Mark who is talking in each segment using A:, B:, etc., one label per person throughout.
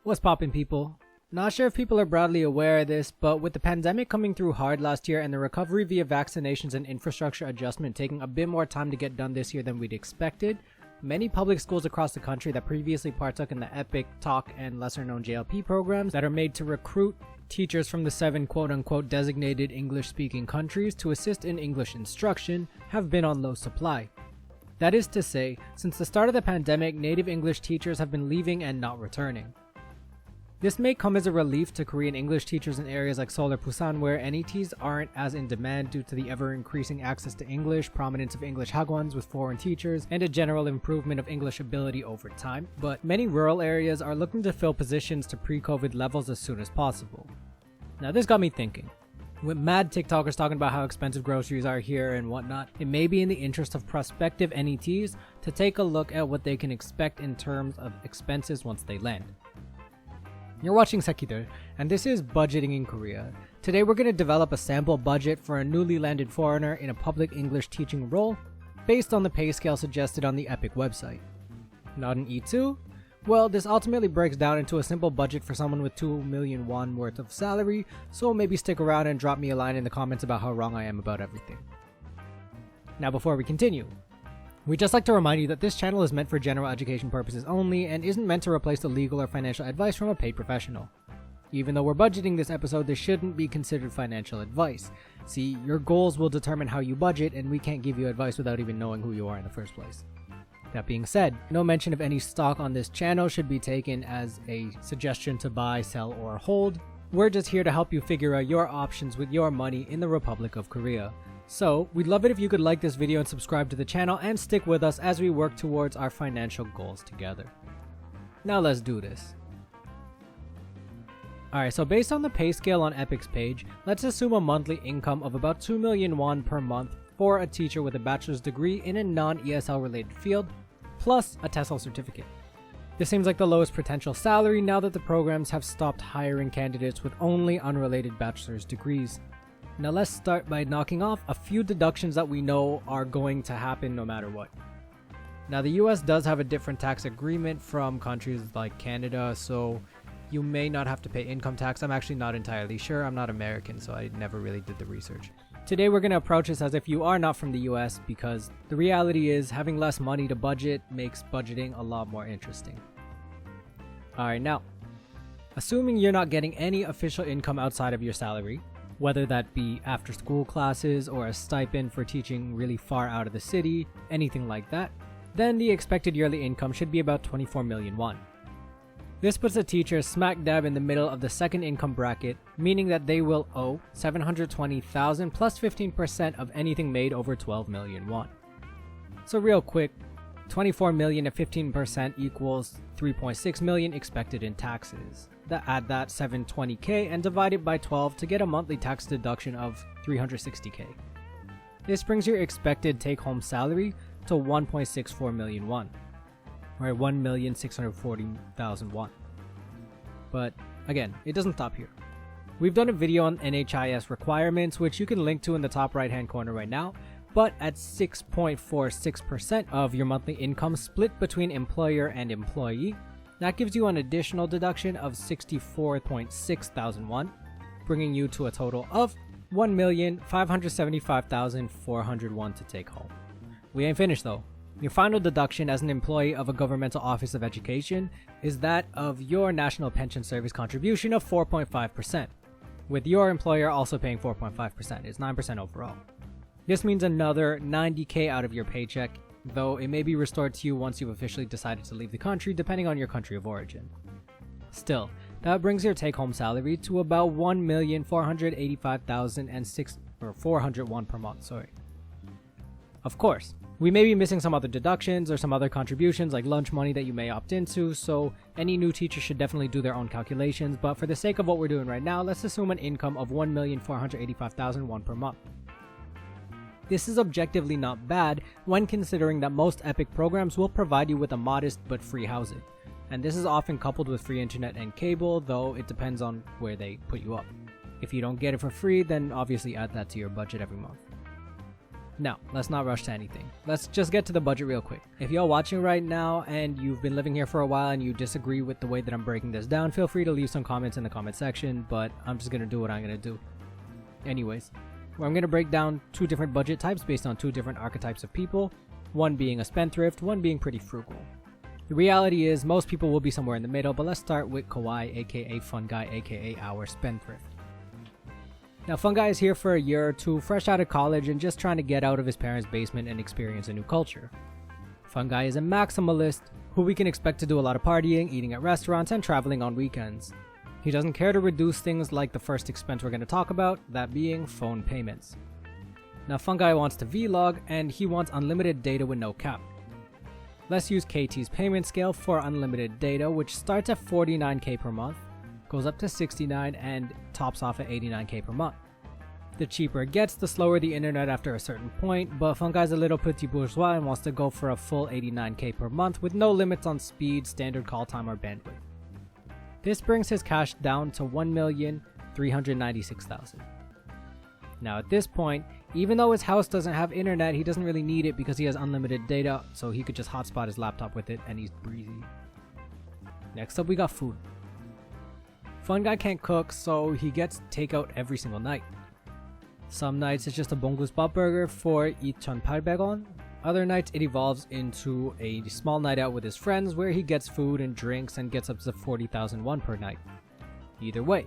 A: What's poppin', people? Not sure if people are broadly aware of this, but with the pandemic coming through hard last year and the recovery via vaccinations and infrastructure adjustment taking a bit more time to get done this year than we'd expected, many public schools across the country that previously partook in the EPIK, TALK, and lesser-known JLP programs that are made to recruit teachers from the 7 quote-unquote designated English-speaking countries to assist in English instruction have been on low supply. That is to say, since the start of the pandemic, native English teachers have been leaving and not returning. This may come as a relief to Korean English teachers in areas like Seoul or Busan where NETs aren't as in demand due to the ever-increasing access to English, prominence of English hagwons with foreign teachers, and a general improvement of English ability over time, but many rural areas are looking to fill positions to pre-COVID levels as soon as possible. Now this got me thinking. With mad TikTokers talking about how expensive groceries are here and whatnot, it may be in the interest of prospective NETs to take a look at what they can expect in terms of expenses once they land. You're watching Seki들, and this is Budgeting in Korea. Today we're going to develop a sample budget for a newly landed foreigner in a public English teaching role based on the pay scale suggested on the EPIK website. Not an E2? Well, this ultimately breaks down into a simple budget for someone with 2 million won worth of salary, so maybe stick around and drop me a line in the comments about how wrong I am about everything. Now before we continue, we'd just like to remind you that this channel is meant for general education purposes only and isn't meant to replace the legal or financial advice from a paid professional. Even though we're budgeting this episode, this shouldn't be considered financial advice. See, your goals will determine how you budget, and we can't give you advice without even knowing who you are in the first place. That being said, no mention of any stock on this channel should be taken as a suggestion to buy, sell, or hold. We're just here to help you figure out your options with your money in the Republic of Korea. So, we'd love it if you could like this video and subscribe to the channel and stick with us as we work towards our financial goals together. Now let's do this. Alright, so based on the pay scale on EPIK's page, let's assume a monthly income of about 2 million won per month for a teacher with a bachelor's degree in a non-ESL related field, plus a TESOL certificate. This seems like the lowest potential salary now that the programs have stopped hiring candidates with only unrelated bachelor's degrees. Now let's start by knocking off a few deductions that we know are going to happen no matter what. Now the US does have a different tax agreement from countries like Canada, so you may not have to pay income tax. I'm actually not entirely sure. I'm not American, so I never really did the research. Today we're going to approach this as if you are not from the US because the reality is having less money to budget makes budgeting a lot more interesting. Alright, now, assuming you're not getting any official income outside of your salary, whether that be after school classes or a stipend for teaching really far out of the city, anything like that, then the expected yearly income should be about 24 million won. This puts a teacher smack dab in the middle of the second income bracket, meaning that they will owe 720,000 plus 15% of anything made over 12 million won. So real quick, 24 million at 15% equals 3.6 million expected in taxes. Add that 720k and divide it by 12 to get a monthly tax deduction of 360k. This brings your expected take-home salary to 1.64 million won, or 1,640,000 won. But again, it doesn't stop here. We've done a video on NHIS requirements, which you can link to in the top right hand corner right now, but at 6.46% of your monthly income split between employer and employee, that gives you an additional deduction of 64.6 thousand won, bringing you to a total of 1,575,400 won to take home. We ain't finished though. Your final deduction as an employee of a governmental office of education is that of your National Pension Service contribution of 4.5%, with your employer also paying 4.5%. It's 9% overall. This means another 90k out of your paycheck, though it may be restored to you once you've officially decided to leave the country, depending on your country of origin. Still, that brings your take-home salary to about 1,485,400 won per month. Of course, we may be missing some other deductions or some other contributions like lunch money that you may opt into, so any new teacher should definitely do their own calculations, but for the sake of what we're doing right now, let's assume an income of 1,485,000 won per month. This is objectively not bad when considering that most EPIK programs will provide you with a modest but free housing, and this is often coupled with free internet and cable, though it depends on where they put you up. If you don't get it for free, then obviously add that to your budget every month. Now, let's not rush to anything. Let's just get to the budget real quick. If you're watching right now and you've been living here for a while and you disagree with the way that I'm breaking this down, feel free to leave some comments in the comment section, but I'm just gonna do what I'm gonna do. Anyways, I'm gonna break down 2 different budget types based on 2 different archetypes of people, one being a spendthrift, one being pretty frugal. The reality is most people will be somewhere in the middle, but let's start with Kawaii, aka Fun Guy, aka our spendthrift. Now, Fun Guy is here for a year or 2, fresh out of college and just trying to get out of his parents' basement and experience a new culture. Fun Guy is a maximalist who we can expect to do a lot of partying, eating at restaurants, and traveling on weekends. He doesn't care to reduce things like the first expense we're going to talk about, that being phone payments. Now, Fun Guy wants to vlog and he wants unlimited data with no cap. Let's use KT's payment scale for unlimited data, which starts at 49k per month, goes up to 69 and tops off at 89k per month. The cheaper it gets, the slower the internet after a certain point, but Fun Guy's a little petit bourgeois and wants to go for a full 89k per month with no limits on speed, standard call time, or bandwidth. This brings his cash down to 1,396,000. Now at this point, even though his house doesn't have internet, he doesn't really need it because he has unlimited data, so he could just hotspot his laptop with it and he's breezy. Next up we got food. Fun Guy can't cook, so he gets takeout every single night. Some nights it's just a bongus bot burger for 2,800원. Other nights it evolves into a small night out with his friends where he gets food and drinks and gets up to 40,000 won per night. Either way,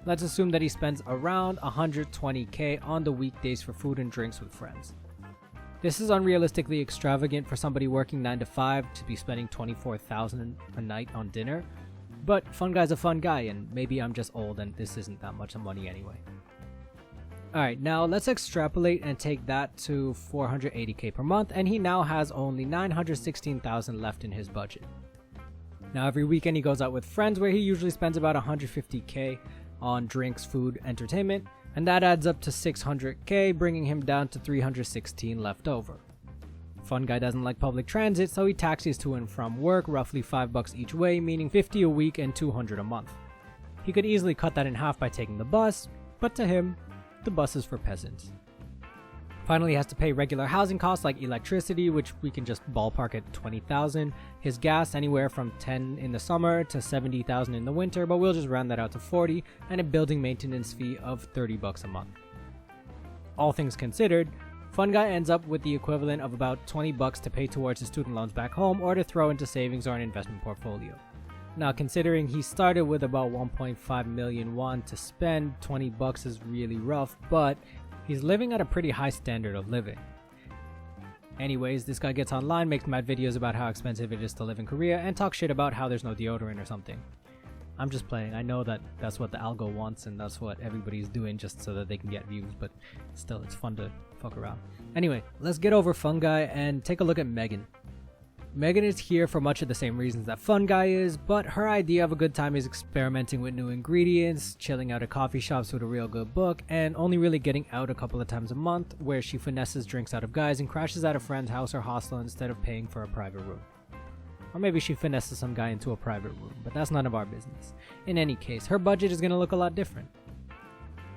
A: let's assume that he spends around 120k on the weekdays for food and drinks with friends. This is unrealistically extravagant for somebody working 9 to 5 to be spending 24,000 a night on dinner. But Fun Guy's a fun guy, and maybe I'm just old and this isn't that much money anyway. Alright, now let's extrapolate and take that to 480k per month, and he now has only 916,000 left in his budget. Now every weekend he goes out with friends where he usually spends about 150k on drinks, food, entertainment, and that adds up to 600k, bringing him down to 316 left over. Fun Guy doesn't like public transit, so he taxis to and from work, roughly $5 each way, meaning 50 a week and 200 a month. He could easily cut that in half by taking the bus, but to him, the bus is for peasants. Finally, he has to pay regular housing costs like electricity, which we can just ballpark at 20,000, his gas anywhere from 10 in the summer to 70,000 in the winter, but we'll just round that out to 40, and a building maintenance fee of $30 a month. All things considered, Fun Guy ends up with the equivalent of about $20 to pay towards his student loans back home or to throw into savings or an investment portfolio. Now, considering he started with about 1.5 million won to spend, $20 is really rough, but he's living at a pretty high standard of living. Anyways, this guy gets online, makes mad videos about how expensive it is to live in Korea, and talks shit about how there's no deodorant or something. I'm just playing. I know that that's what the algo wants and that's what everybody's doing just so that they can get views, but still, it's fun to fuck around. Anyway, let's get over Fun Guy and take a look at Megan. Megan is here for much of the same reasons that Fun Guy is, but her idea of a good time is experimenting with new ingredients, chilling out at coffee shops with a real good book, and only really getting out a couple of times a month where she finesses drinks out of guys and crashes at a friend's house or hostel instead of paying for a private room. Or maybe she finesses some guy into a private room, but that's none of our business. In any case, her budget is going to look a lot different.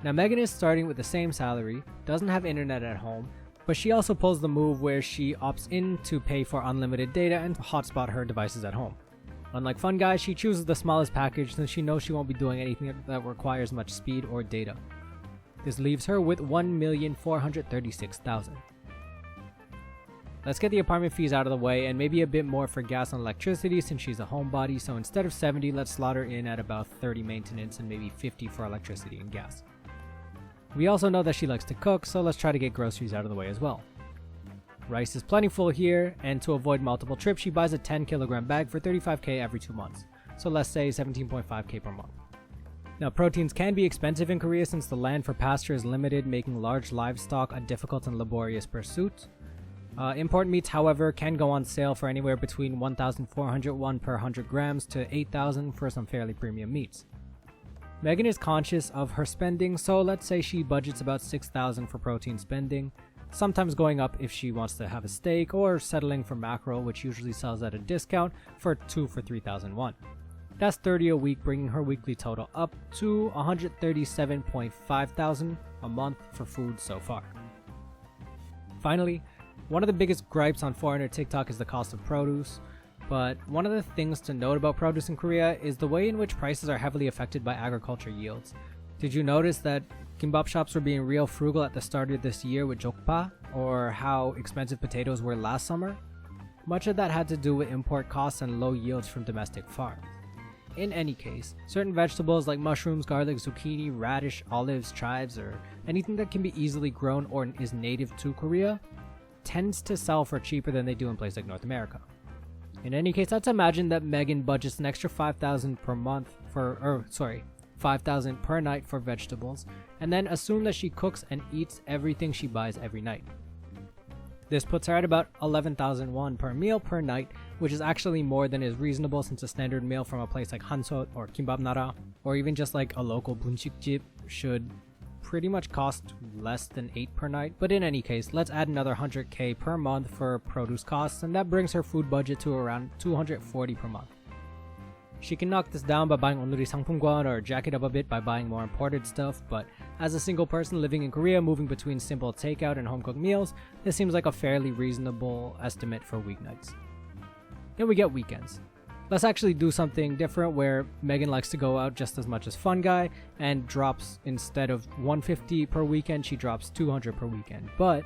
A: Now, Megan is starting with the same salary, doesn't have internet at home, but she also pulls the move where she opts in to pay for unlimited data and hotspot her devices at home. Unlike Fun Guy, she chooses the smallest package since she knows she won't be doing anything that requires much speed or data. This leaves her with 1,436,000. Let's get the apartment fees out of the way and maybe a bit more for gas and electricity since she's a homebody, so instead of 70, let's slot her in at about 30 maintenance and maybe 50 for electricity and gas. We also know that she likes to cook, so let's try to get groceries out of the way as well. Rice is plentiful here, and to avoid multiple trips, she buys a 10kg bag for 35k every 2 months, so let's say 17.5k per month. Now, proteins can be expensive in Korea since the land for pasture is limited, making large livestock a difficult and laborious pursuit. Import meats, however, can go on sale for anywhere between 1,400 won per 100 grams to 8,000 for some fairly premium meats. Megan is conscious of her spending, so let's say she budgets about 6,000 for protein spending, sometimes going up if she wants to have a steak, or settling for mackerel, which usually sells at a discount for 2 for 3,000 won. That's 30 a week, bringing her weekly total up to 137.5 thousand a month for food so far. Finally, one of the biggest gripes on foreigner TikTok is the cost of produce. But one of the things to note about produce in Korea is the way in which prices are heavily affected by agriculture yields. Did you notice that kimbap shops were being real frugal at the start of this year with jokpa, or how expensive potatoes were last summer? Much of that had to do with import costs and low yields from domestic farms. In any case, certain vegetables like mushrooms, garlic, zucchini, radish, olives, chives, or anything that can be easily grown or is native to Korea tends to sell for cheaper than they do in places like North America. In any case, let's imagine that Megan budgets an extra $5,000 per month $5,000 per night for vegetables, and then assume that she cooks and eats everything she buys every night. This puts her at about 11,000 won per meal per night, which is actually more than is reasonable since a standard meal from a place like Hansot or Kimbap Nara, or even just like a local bunsikjip, should pretty much cost less than 8 per night. But in any case, let's add another 100k per month for produce costs, and that brings her food budget to around 240 per month. She can knock this down by buying onuri 상품권 or jack it up a bit by buying more imported stuff, but as a single person living in Korea moving between simple takeout and home-cooked meals, this seems like a fairly reasonable estimate for weeknights. Then we get weekends. Let's actually do something different where Megan likes to go out just as much as Fun Guy and drops, instead of 150 per weekend, she drops 200 per weekend. But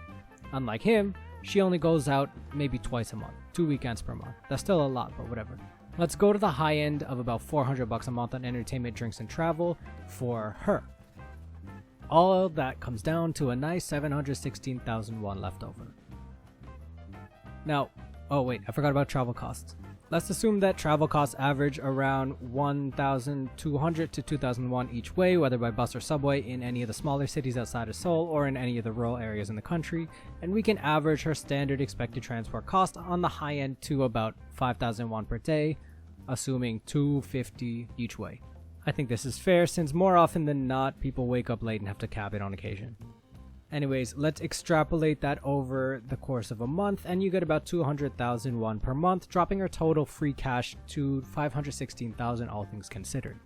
A: unlike him, she only goes out maybe twice a month, 2 weekends per month. That's still a lot, but whatever. Let's go to the high end of about $400 a month on entertainment, drinks, and travel for her. All that comes down to a nice 716,000 won left over. Now, oh wait, I forgot about travel costs. Let's assume that travel costs average around 1,200 to 2,000 won each way, whether by bus or subway in any of the smaller cities outside of Seoul or in any of the rural areas in the country, and we can average her standard expected transport cost on the high end to about 5,000 won per day, assuming 250 each way. I think this is fair since more often than not, people wake up late and have to cab it on occasion. Anyways, let's extrapolate that over the course of a month, and you get about 200,000 won per month, dropping her total free cash to 516,000 all things considered.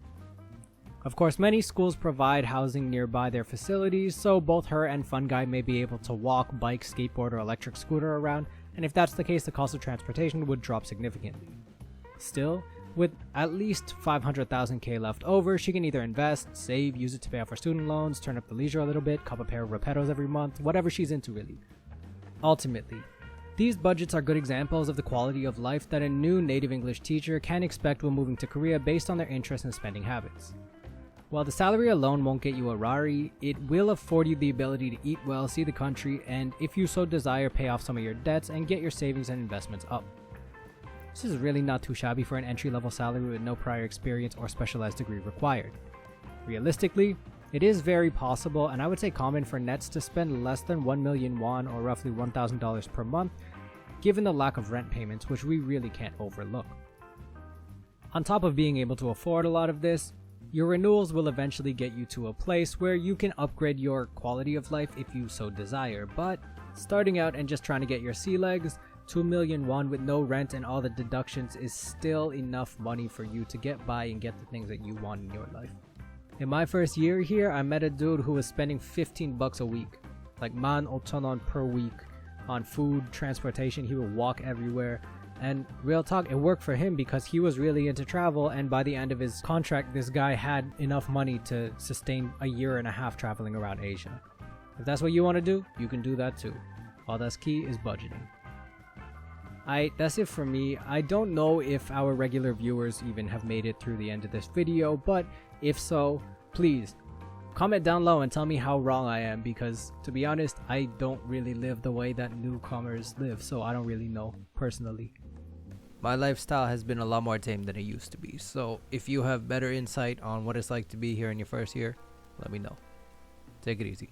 A: Of course, many schools provide housing nearby their facilities, so both her and Fun Guy may be able to walk, bike, skateboard, or electric scooter around, and if that's the case, the cost of transportation would drop significantly. Still, with at least 500,000k left over, she can either invest, save, use it to pay off her student loans, turn up the leisure a little bit, cop a pair of reperos every month, whatever she's into really. Ultimately, these budgets are good examples of the quality of life that a new native English teacher can expect when moving to Korea based on their interests and spending habits. While the salary alone won't get you a Rari, it will afford you the ability to eat well, see the country, and if you so desire, pay off some of your debts and get your savings and investments up. This is really not too shabby for an entry-level salary with no prior experience or specialized degree required. Realistically, it is very possible, and I would say common, for nets to spend less than 1 million won or roughly $1,000 per month, given the lack of rent payments, which we really can't overlook. On top of being able to afford a lot of this, your renewals will eventually get you to a place where you can upgrade your quality of life if you so desire, but starting out and just trying to get your sea legs, 2 million won with no rent and all the deductions is still enough money for you to get by and get the things that you want in your life. In my first year here, I met a dude who was spending 15 bucks a week, like 15,000 per week, on food, transportation. He would walk everywhere, and real talk, it worked for him because he was really into travel, and by the end of his contract, this guy had enough money to sustain a year and a half traveling around Asia. If that's what you want to do, you can do that too. All that's key is budgeting. That's it for me. I don't know if our regular viewers even have made it through the end of this video, but if so, please comment down low and tell me how wrong I am, because to be honest, I don't really live the way that newcomers live, so I don't really know personally. My lifestyle has been a lot more tame than it used to be, so if you have better insight on what it's like to be here in your first year, let me know. Take it easy.